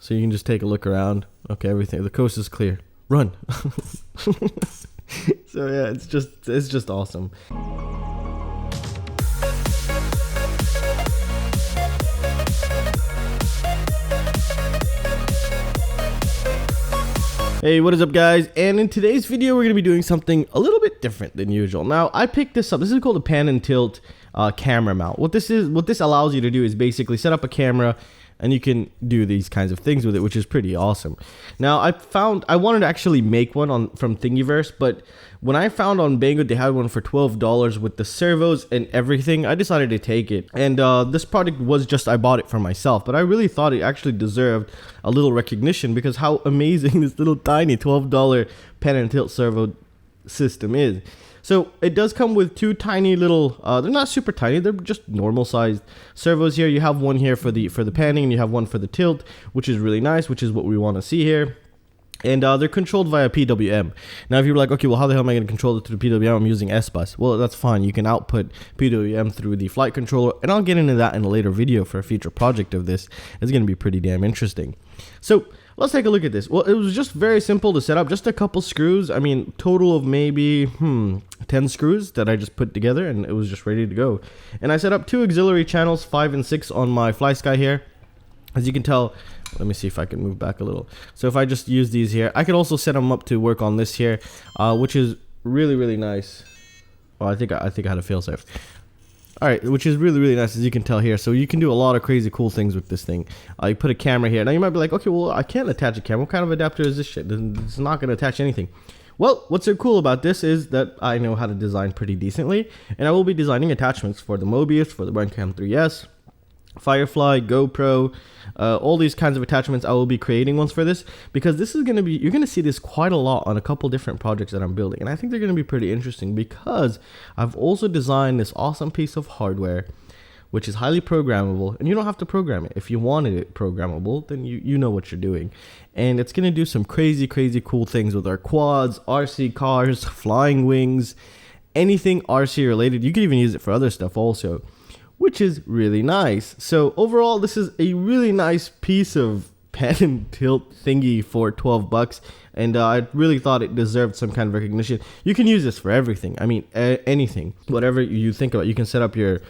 So you can just take a look around. Okay, everything, the coast is clear. Run. So yeah, it's just awesome. Hey, what is up guys? And in today's video we're going to be doing something a little bit different than usual. Now, I picked this up. This is called a pan and tilt camera mount. What this allows you to do is basically set up a camera and you can do these kinds of things with it, which is pretty awesome. Now, I wanted to actually make one from Thingiverse, but when I found on Banggood they had one for $12 with the servos and everything, I decided to take it. And this product was just, I bought it for myself, but I really thought it actually deserved a little recognition because how amazing this little tiny $12 pan and tilt servo system is. So it does come with two tiny little, they're not super tiny, they're just normal sized servos here. You have one here for the panning and you have one for the tilt, which is really nice, which is what we want to see here. And they're controlled via PWM. Now if you're like, okay, well how the hell am I going to control it through the PWM? I'm using S-Bus. Well, that's fine. You can output PWM through the flight controller, and I'll get into that in a later video for a future project of this. It's going to be pretty damn interesting. So let's take a look at this. Well, it was just very simple to set up, just a couple screws. I mean, total of maybe 10 screws that I just put together, and it was just ready to go. And I set up two auxiliary channels, 5 and 6 on my FlySky here. As you can tell, let me see if I can move back a little. So if I just use these here, I could also set them up to work on this here, which is really nice. Well, I think I had a failsafe. All right, which is really nice, as you can tell here. So you can do a lot of crazy cool things with this thing. You put a camera here. Now you might be like, okay, well I can't attach a camera. What kind of adapter is this shit? It's not going to attach anything. Well, what's so cool about this is that I know how to design pretty decently, and I will be designing attachments for the Mobius, for the Brandcam 3S, Firefly, GoPro, all these kinds of attachments. I will be creating ones for this because this is going to be, you're going to see this quite a lot on a couple different projects that I'm building, and I think they're going to be pretty interesting because I've also designed this awesome piece of hardware which is highly programmable, and you don't have to program it. If you wanted it programmable, then you know what you're doing, and it's going to do some crazy cool things with our quads, RC cars, flying wings, anything RC related. You can even use it for other stuff also, which is really nice. So overall, this is a really nice piece of pan and tilt thingy for 12 bucks, and I really thought it deserved some kind of recognition. You can use this for everything. I mean, anything, whatever you think about. You can set up your,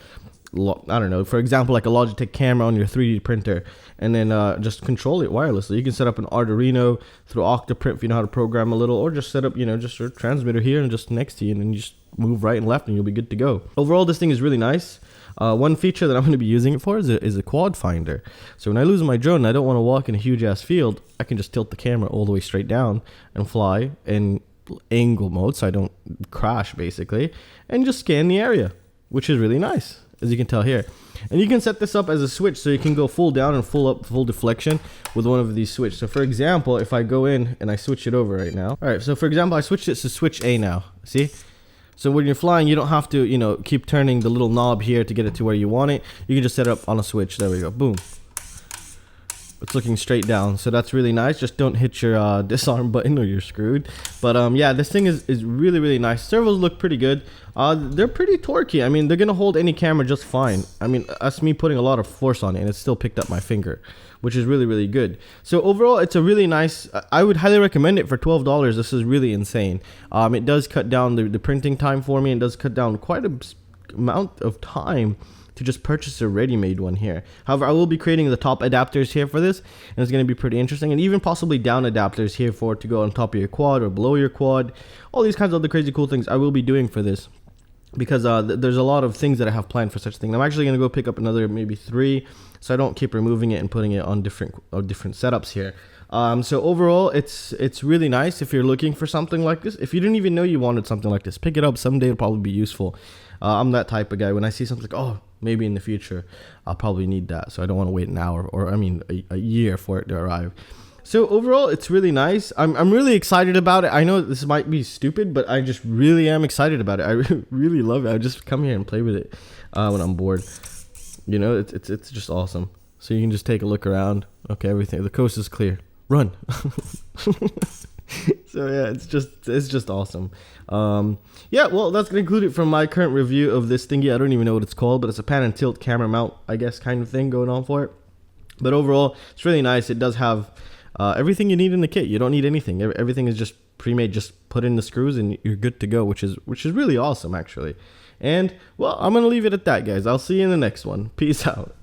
I don't know, for example, like a Logitech camera on your 3D printer, and then just control it wirelessly. You can set up an Arduino through Octoprint if you know how to program a little, or just set up, just your transmitter here and just next to you, and then you just move right and left and you'll be good to go. Overall, this thing is really nice. One feature that I'm going to be using it for is a quad finder. So when I lose my drone and I don't want to walk in a huge ass field, I can just tilt the camera all the way straight down and fly in angle mode so I don't crash basically, and just scan the area, which is really nice, as you can tell here. And you can set this up as a switch, so you can go full down and full up, full deflection with one of these switches. So for example, if I go in and I switch it over right now. All right, so for example, I switched it to switch A now. See? So when you're flying, you don't have to, keep turning the little knob here to get it to where you want it. You can just set it up on a switch. There we go. Boom. It's looking straight down, so that's really nice. Just don't hit your disarm button or you're screwed. But yeah, this thing is really nice. Servos look pretty good. They're pretty torquey. I mean, they're gonna hold any camera just fine. I mean, that's me putting a lot of force on it, and it still picked up my finger, which is really good. So overall, it's a really nice, I would highly recommend it for $12. This is really insane. It does cut down the printing time for me, and does cut down quite a amount of time to just purchase a ready-made one here. However, I will be creating the top adapters here for this, and it's going to be pretty interesting, and even possibly down adapters here for it to go on top of your quad or below your quad. All these kinds of other crazy cool things I will be doing for this, because there's a lot of things that I have planned for such a thing. I'm actually going to go pick up another maybe 3, so I don't keep removing it and putting it on different setups here. So overall, it's really nice if you're looking for something like this. If you didn't even know you wanted something like this, pick it up. Someday it'll probably be useful. I'm that type of guy. When I see something like, oh, maybe in the future I'll probably need that, so I don't want to wait an hour or a year for it to arrive. So overall, it's really nice. I'm really excited about it. I know this might be stupid, but I just really am excited about it. I really love it. I just come here and play with it when I'm bored. It's just awesome. So you can just take a look around. Okay, everything, the coast is clear. Run. So yeah, it's just awesome. Yeah, well, that's gonna conclude it from my current review of this thingy. I don't even know what it's called, but it's a pan and tilt camera mount, I guess, kind of thing going on for it. But overall, it's really nice. It does have everything you need in the kit. You don't need anything. Everything is just pre-made. Just put in the screws and you're good to go, which is really awesome, actually. And well, I'm gonna leave it at that, guys. I'll see you in the next one. Peace out.